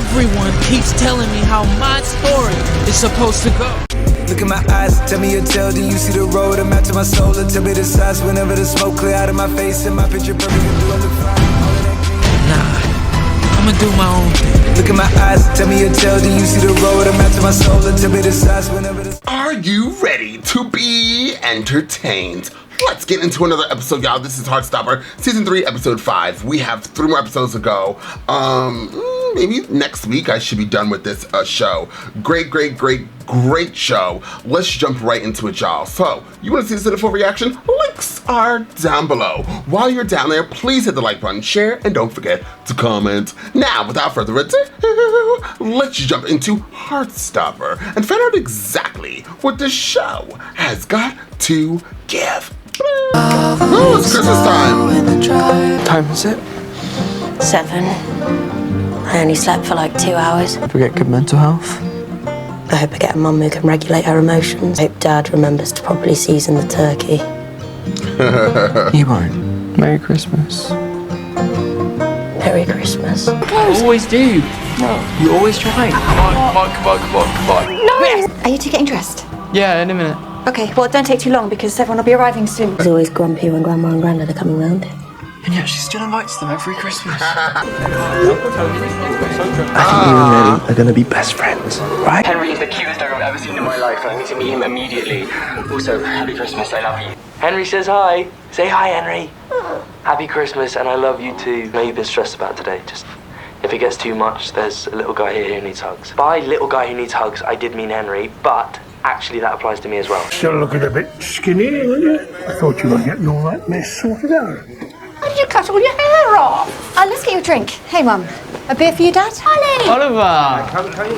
Everyone keeps telling me how my story is supposed to go. Look in my eyes, tell me your tale, do you see the road? I'm out to my soul, and tell me the size whenever the smoke clear out of my face and my picture perfect, do I look fine? Nah, I'ma do my own thing. Look in my eyes, tell me your tale, do you see the road? I'm out to my soul, and tell me the size whenever the... Are you ready to be entertained? Let's get into another episode, y'all. This is Heartstopper, Season 3, Episode 5. We have 3 more episodes to go. Maybe next week I should be done with this show. Great show. Let's jump right into it, y'all. So, you want to see the full reaction? Links are down below. While you're down there, please hit the like button, share, and don't forget to comment. Now, without further ado, let's jump into Heartstopper and find out exactly what the show has got to give. Oh, it's Christmas time. What time is it? 7. I only slept for like 2 hours. Do we get good mental health? I hope I get a mum who can regulate her emotions. I hope Dad remembers to properly season the turkey. He won't. Merry Christmas. Merry Christmas. You always do. No. You always try. Come on. No! Are you two getting dressed? Yeah, in a minute. Okay, well, don't take too long because everyone will be arriving soon. He's always grumpy when Grandma and Grandad are coming round. And yet she still invites them every Christmas. I think you and Nelly are gonna be best friends, right? Henry is the cutest dog I've ever seen in my life. I need to meet him immediately. Also, happy Christmas, I love you. Henry says hi. Say hi, Henry. Happy Christmas, and I love you too. I know you've been stressed about today. Just, if it gets too much, there's a little guy here who needs hugs. By little guy who needs hugs, I did mean Henry, but actually that applies to me as well. Still looking a bit skinny, aren't you? I thought you were getting all that mess sorted out. How did you cut all your hair off? Let's get you a drink. Hey, Mum. A beer for you, Dad? Honey! Oliver!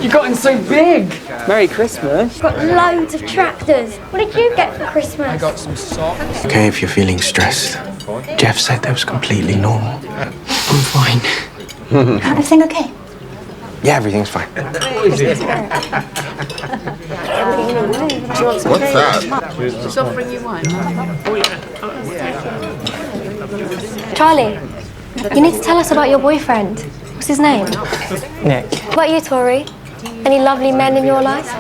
You've gotten so big! Merry Christmas. Got loads of tractors. What did you get for Christmas? I got some socks. Okay, if you're feeling stressed. Jeff said that was completely normal. I'm fine. Everything okay? Yeah, everything's fine. What's that? She's offering you wine. Charlie, you need to tell us about your boyfriend. What's his name? Nick. What about you, Tori? Any lovely men in your life?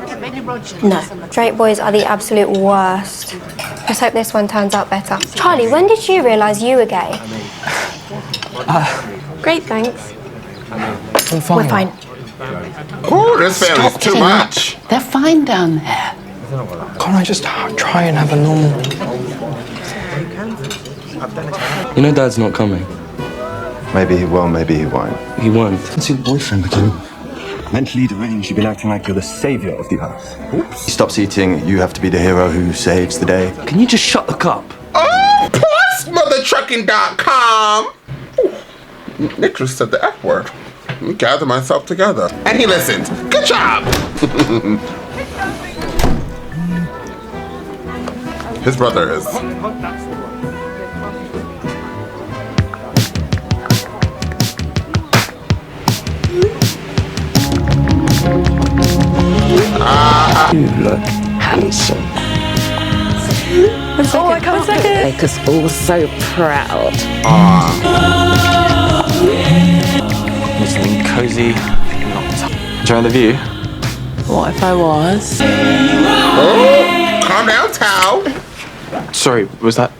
No. Straight boys are the absolute worst. Let's hope this one turns out better. Charlie, when did you realise you were gay? Great, thanks. I'm fine. We're fine. Oh, this family's too much. They're fine down there. Can't I just try and have a normal... You know Dad's not coming. Maybe he will, maybe he won't. He won't. Since your boyfriend became mentally deranged, you've been acting like you're the savior of the earth. Oops. He stops eating, you have to be the hero who saves the day. Can you just shut the cup? Oh, PlusMotherTrucking.com. Nick just said the F word. Let me gather myself together. And he listened. Good job. His brother is. You look handsome. Oh, I can't second. Make us all so proud. Need something cozy. Enjoying the view? What if I was? Oh, calm down, Tao. Sorry, was that?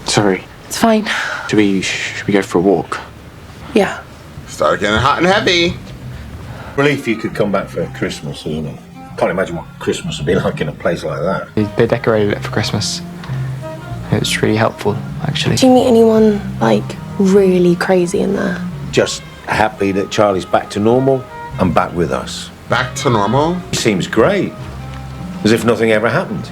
Sorry. It's fine. Should we go for a walk? Yeah. Started getting hot and heavy. Relief you could come back for Christmas, isn't it? Can't imagine what Christmas would be like in a place like that. They decorated it for Christmas. It was really helpful, actually. Did you meet anyone, like, really crazy in there? Just happy that Charlie's back to normal and back with us. Back to normal? He seems great. As if nothing ever happened.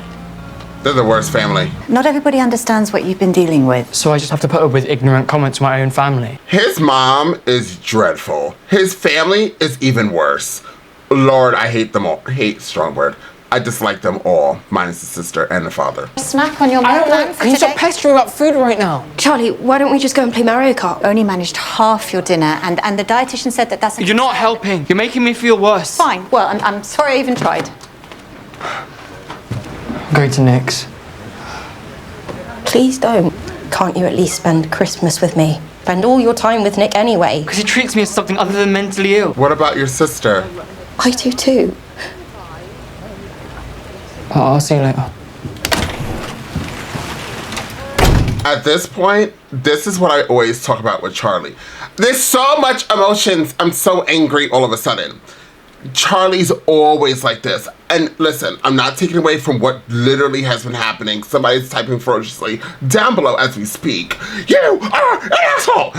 They're the worst family. Not everybody understands what you've been dealing with. So I just have to put up with ignorant comments from my own family. His mom is dreadful. His family is even worse. Lord, I hate them all. Hate, strong word. I dislike them all, minus the sister and the father. Snack on your meal plan for Can you today? stop pestering about food right now? Charlie, why don't we just go and play Mario Kart? Only managed half your dinner, and the dietitian said that that's... You're not helping. You're making me feel worse. Fine. Well, I'm sorry I even tried. Go to Nick's. Please don't. Can't you at least spend Christmas with me? Spend all your time with Nick anyway. Because he treats me as something other than mentally ill. What about your sister? I do too. I'll see you later. At this point, this is what I always talk about with Charlie. There's so much emotions. I'm so angry all of a sudden. Charlie's always like this. And listen, I'm not taking away from what literally has been happening. Somebody's typing ferociously down below as we speak. You are an asshole!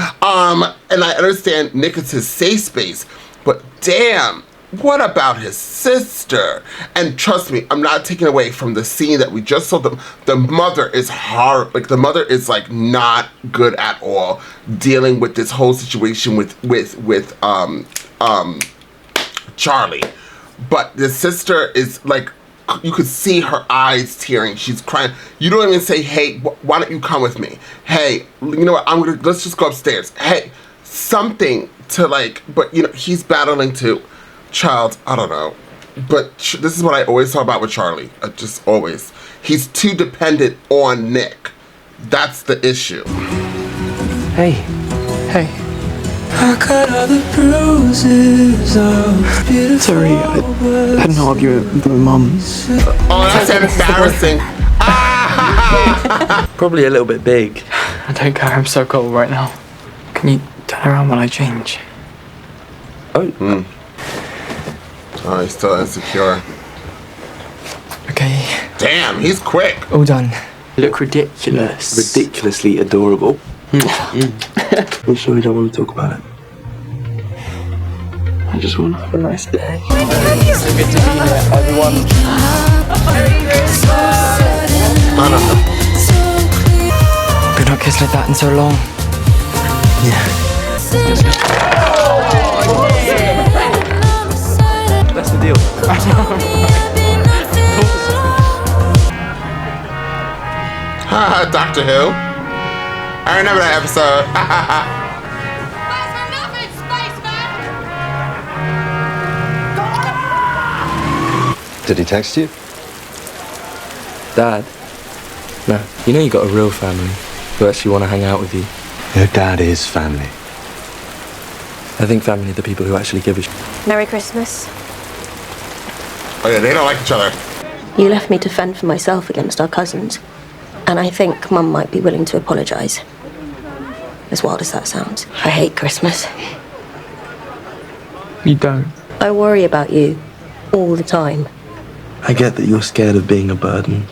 And I understand Nick is his safe space, but damn, what about his sister? And trust me, I'm not taking away from the scene that we just saw. The mother is hard. Like, the mother is like not good at all dealing with this whole situation with Charlie. But the sister is like, you could see her eyes tearing. She's crying. You don't even say, hey, why don't you come with me? Hey, you know what? Let's just go upstairs. Hey, something to like, but you know, he's battling too. Child, I don't know. But this is what I always talk about with Charlie. Just always. He's too dependent on Nick. That's the issue. Hey. Hey. I cut all the bruises of beautiful. Sorry, I had an argument with my mum. Oh, that's embarrassing. Probably a little bit big. I don't care, I'm so cold right now. Can you turn around when I change? Oh. Oh, he's still insecure. Okay. Damn, he's quick. All done. You look ridiculous. Ridiculously adorable. I'm sure you don't want to talk about it. I just want to have a nice day. So good to be here, everyone. We've not kissed like that in so long. That's the deal. Doctor Who. I remember that episode. Did he text you? Dad? No. You know you got a real family who actually want to hang out with you. Your dad is family. I think family are the people who actually give a shit. Merry Christmas. Oh yeah, they don't like each other. You left me to fend for myself against our cousins. And I think Mum might be willing to apologise. As wild as that sounds. I hate Christmas. You don't. I worry about you all the time. I get that you're scared of being a burden.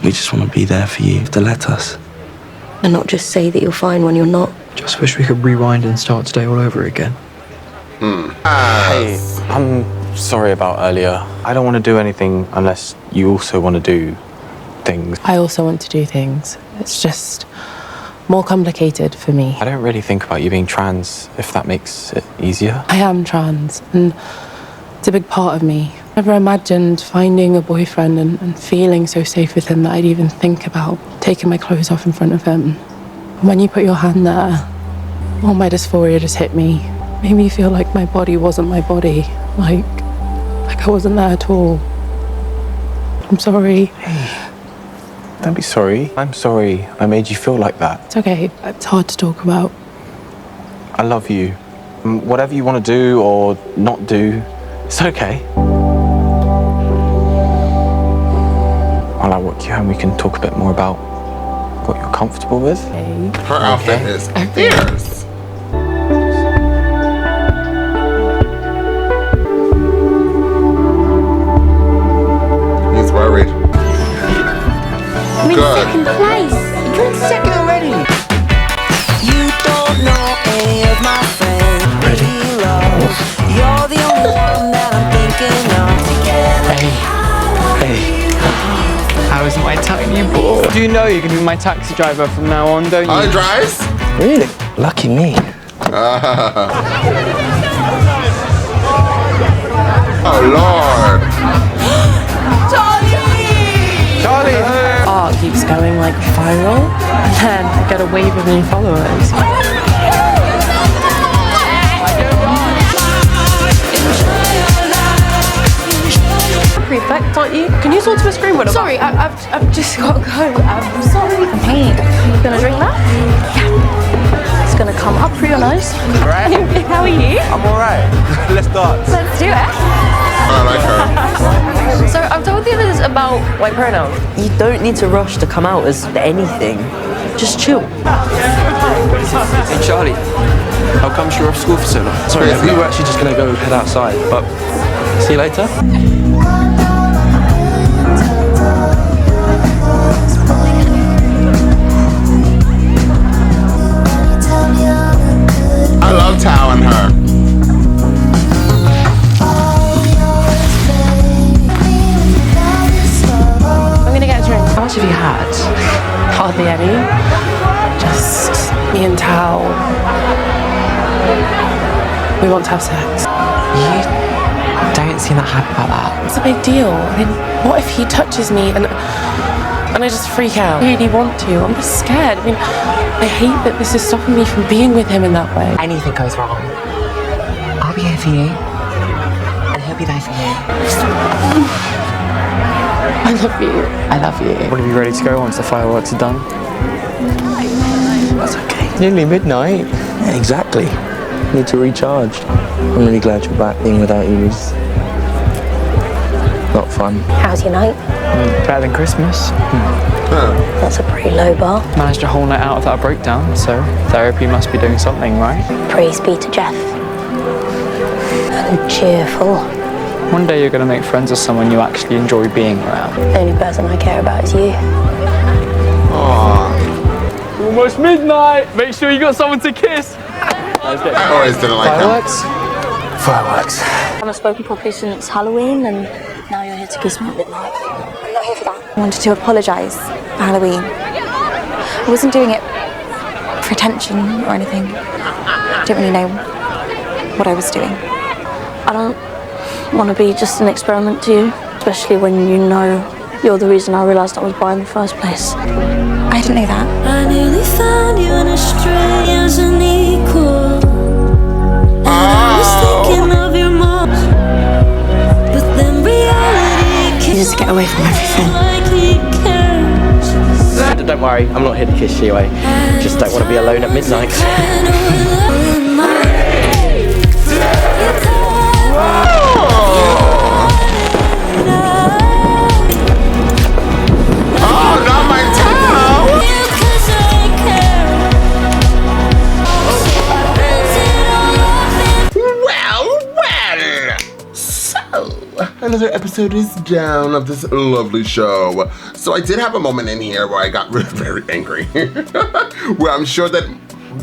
We just want to be there for you, to let us. And not just say that you're fine when you're not. Just wish we could rewind and start today all over again. Hey, I'm sorry about earlier. I don't want to do anything unless you also want to do things. I also want to do things. It's just more complicated for me. I don't really think about you being trans, if that makes it easier. I am trans, and it's a big part of me. I never imagined finding a boyfriend and feeling so safe with him that I'd even think about taking my clothes off in front of him. When you put your hand there, all my dysphoria just hit me. Made me feel like my body wasn't my body. Like I wasn't there at all. I'm sorry. Hey, don't be sorry. I'm sorry I made you feel like that. It's okay. It's hard to talk about. I love you. Whatever you want to do or not do, it's okay. While I walk you home, we can talk a bit more about what you're comfortable with. Her outfit is fierce. He's worried. I'm in second place. You're in second already. You don't know any of my friends. Ready? You're the only one that I'm thinking of. Hey. How is my tiny boy? Do you know you can be my taxi driver from now on, don't you? Oh, he drives? Really? Lucky me. Oh, Lord. Charlie! Art keeps going like viral, and then I get a wave of new followers. Prefect, aren't you? Can Can you talk to a screen window? Sorry, I've just got to go. I'm sorry. Hey, you gonna drink that? Yeah. It's gonna come up through your nose. Right? How are you? I'm alright. Let's dance. Let's do it. I like her. So I've told the others about my pronoun. You don't need to rush to come out as anything. Just chill. Hey Charlie, how come you're off school for so long? Sorry, we were actually just gonna go head outside, but see you later. I love Tao and her. I'm gonna get a drink. How much have you had? Hardly any. Just me and Tao. We want to have sex. You don't seem that happy about that. It's a big deal. I mean, what if he touches me and I just freak out? I really want to. I'm just scared. I mean, I hate that this is stopping me from being with him in that way. Anything goes wrong, I'll be here for you. And he'll be there for you. I love you. I love you. Want to be ready to go once the fireworks are done? That's okay. Nearly midnight. Yeah, exactly. Need to recharge. I'm really glad you're back. Being without you was not fun. How's your night? Better than Christmas. That's a pretty low bar. Managed a whole night out without a breakdown, so therapy must be doing something, right? Praise be to Jeff. And cheerful. One day you're going to make friends with someone you actually enjoy being around. The only person I care about is you. Aww. Almost midnight! Make sure you got someone to kiss! I always didn't like Fireworks? Fireworks. I haven't spoken properly since Halloween, and now you're here to kiss me at midnight. I'm not here for that. I wanted to apologise for Halloween. I wasn't doing it for attention or anything. I didn't really know what I was doing. I don't want to be just an experiment to you, especially when you know you're the reason I realised I was bi in the first place. I didn't know that. I nearly found you in a stray as an equal. And I was thinking of your mom, but then reality You just get away from everything. like he cares. Don't worry, I'm not here to kiss you away. Just don't want to be alone at midnight. Oh, not my Tao! Well. So, another episode is down of this lovely show. So I did have a moment in here where I got really very angry. Where I'm sure that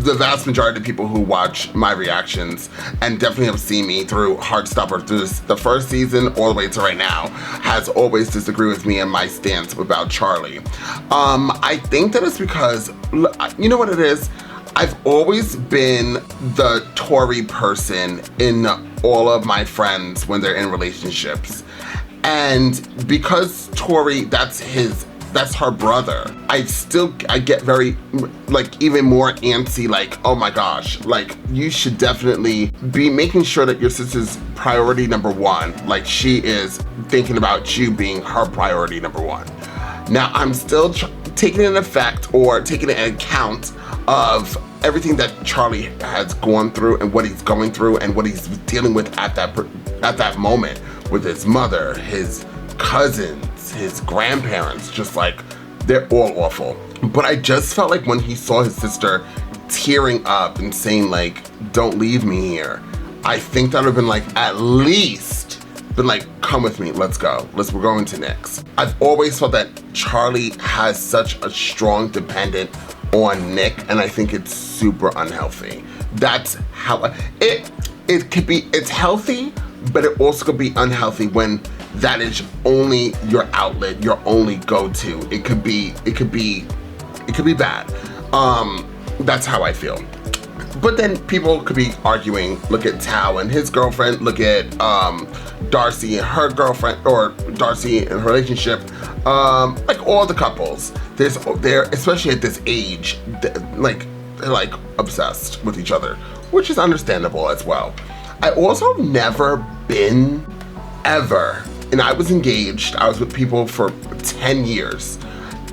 the vast majority of people who watch my reactions and definitely have seen me through Heartstopper through the first season all the way to right now has always disagreed with me and my stance about Charlie. I think that it's because, you know what it is? I've always been the Tori person in all of my friends when they're in relationships. And because Tori, that's her brother, I get very, like, even more antsy, like, oh my gosh, like, you should definitely be making sure that your sister's priority number one, like she is thinking about you being her priority number one. Now, I'm still taking an effect or taking an account of everything that Charlie has gone through and what he's going through and what he's dealing with at that moment with his mother, his cousins, his grandparents, just like, they're all awful. But I just felt like when he saw his sister tearing up and saying like, don't leave me here, I think that would have been like, at least been like, come with me, let's go. We're going to Nick's. I've always felt that Charlie has such a strong dependent on Nick, and I think it's super unhealthy. That's how it could be, it's healthy, but it also could be unhealthy when that is only your outlet, your only go-to. It could be bad. That's how I feel. But then people could be arguing, look at Tao and his girlfriend, look at Darcy and her girlfriend, or Darcy and her relationship, like all the couples. They're especially at this age, they're like obsessed with each other, which is understandable as well. I also never been ever and I was engaged. I was with people for 10 years.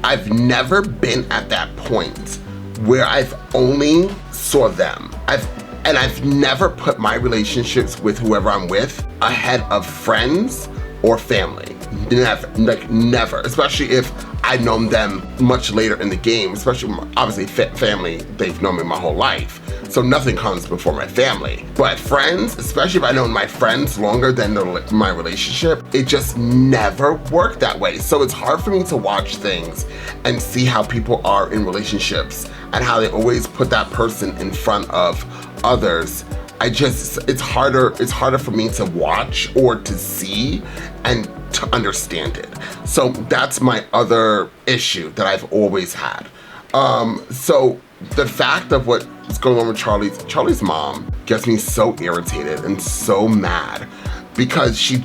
I've never been at that point where I've only saw them. I've never put my relationships with whoever I'm with ahead of friends or family. Never, especially if I've known them much later in the game, especially obviously family, they've known me my whole life. So nothing comes before my family. But friends, especially if I've known my friends longer than my relationship, it just never worked that way. So it's hard for me to watch things and see how people are in relationships and how they always put that person in front of others. It's harder for me to watch or to see and to understand it. So that's my other issue that I've always had. So the fact of what's going on with Charlie's mom gets me so irritated and so mad because she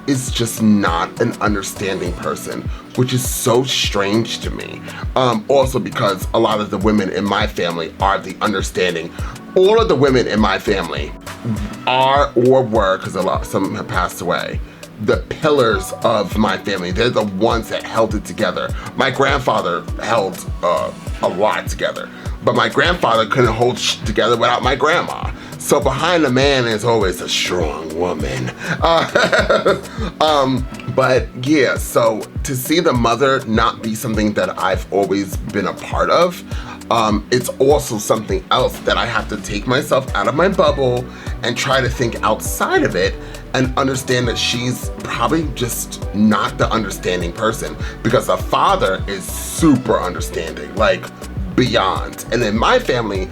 is just not an understanding person, which is so strange to me. Also because a lot of the women in my family are the understanding. All of the women in my family are or were, because some have passed away, the pillars of my family. They're the ones that held it together. My grandfather held a lot together, but my grandfather couldn't hold together without my grandma. So behind a man is always a strong woman. But yeah, so to see the mother not be something that I've always been a part of, it's also something else that I have to take myself out of my bubble and try to think outside of it and understand that she's probably just not the understanding person, because the father is super understanding, like beyond. And in my family,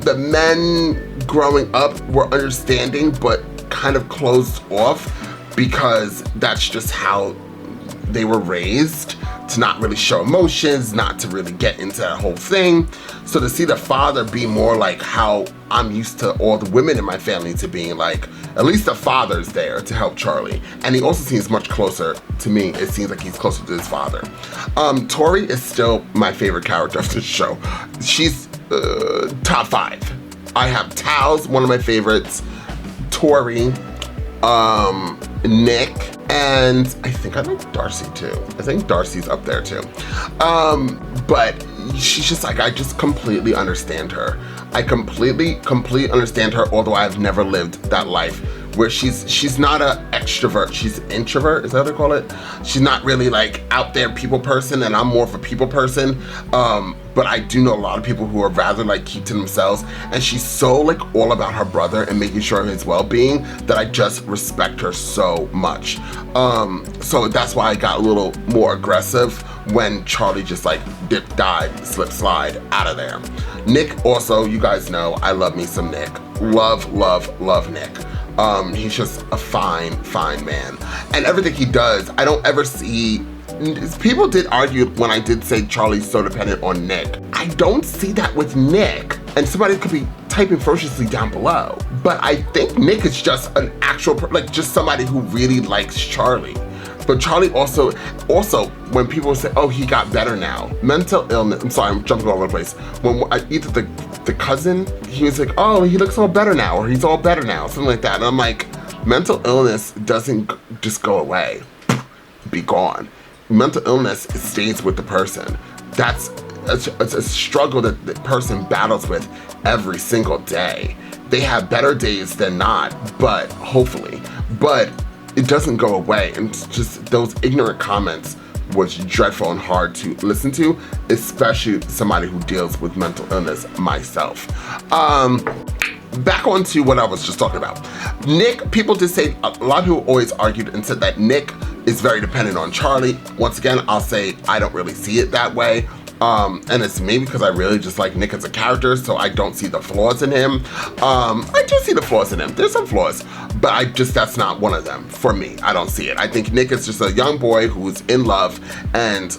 the men growing up were understanding but kind of closed off because that's just how they were raised, to not really show emotions, not to really get into that whole thing. So to see the father be more like how I'm used to all the women in my family to being, like, at least the father's there to help Charlie. And he also seems much closer to me. It seems like he's closer to his father. Tori is still my favorite character of this show. She's top 5. I have Tao's one of my favorites, Tori, Nick, and I think I like Darcy too. I think Darcy's up there too. But she's just like, I just completely understand her. I completely understand her, although I've never lived that life where she's not an extrovert, she's an introvert, is that what they call it? She's not really like out there people person, and I'm more of a people person. But I do know a lot of people who are rather like keep to themselves, and she's so like all about her brother and making sure of his well-being that I just respect her so much. So that's why I got a little more aggressive when Charlie just like dip, dive, slip, slide out of there. Nick also, you guys know, I love me some Nick. Love Nick. He's just a fine man. And everything he does, I don't ever see, people did argue when I did say Charlie's so dependent on Nick. I don't see that with Nick. And somebody could be typing ferociously down below. But I think Nick is just an actual, like just somebody who really likes Charlie. But Charlie also, when people say, oh, he got better now. Mental illness, I'm sorry, I'm jumping all over the place. When either the cousin, he was like, oh, he looks all better now, or he's all better now, something like that. And I'm like, mental illness doesn't just go away, be gone. Mental illness stays with the person. It's a struggle that the person battles with every single day. They have better days than not, but hopefully. But it doesn't go away, and just those ignorant comments was dreadful and hard to listen to, especially somebody who deals with mental illness myself. Back on to what I was just talking about. Nick, people did say, a lot of people always argued and said that Nick is very dependent on Charlie. Once again, I'll say I don't really see it that way. And it's maybe because I really just like Nick as a character, so I don't see the flaws in him. I do see the flaws in him. There's some flaws, but that's not one of them for me. I don't see it. I think Nick is just a young boy who's in love, and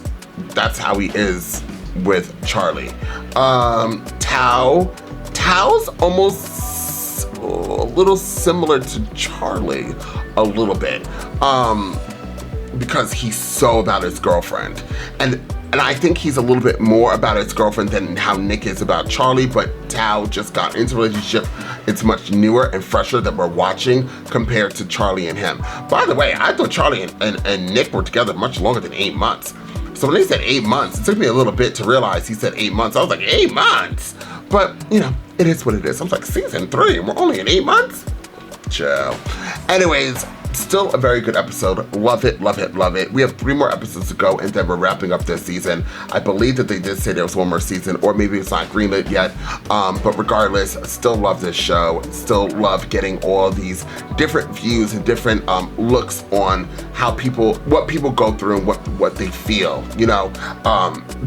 that's how he is with Charlie. Tao's almost a little similar to Charlie, a little bit, because he's so about his girlfriend. And I think he's a little bit more about his girlfriend than how Nick is about Charlie, but Tao just got into a relationship it's much newer and fresher that we're watching compared to Charlie and him. By the way, I thought Charlie and Nick were together much longer than 8 months. So when they said 8 months, it took me a little bit to realize he said 8 months. I was like, 8 months? But, you know, it is what it is. I was like, season 3, we're only in 8 months? Chill. Anyways, still a very good episode. Love it, love it, love it. We have 3 more episodes to go, and then we're wrapping up this season. I believe that they did say there was 1 more season, or maybe it's not greenlit yet. But regardless, still love this show. Still love getting all these different views and different looks on how what people go through and what they feel. You know,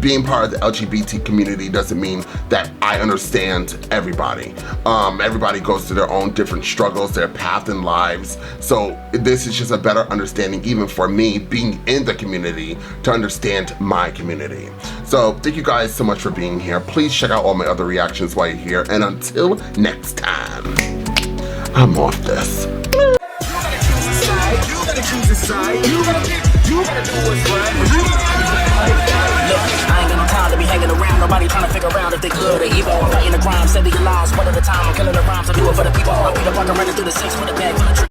being part of the LGBT community doesn't mean that I understand everybody. Everybody goes through their own different struggles, their path in lives. So this is just a better understanding, even for me being in the community, to understand my community. So thank you guys so much for being here. Please check out all my other reactions while you're here. And until next time, I'm off this. I ain't got no time to be hanging around. Nobody trying to figure out if they good or evil. I'm fighting the crime, saving your lives one at a time. I'm killing the rhymes. I do it for the people. I beat up like I'm running through the 6 with a bag full of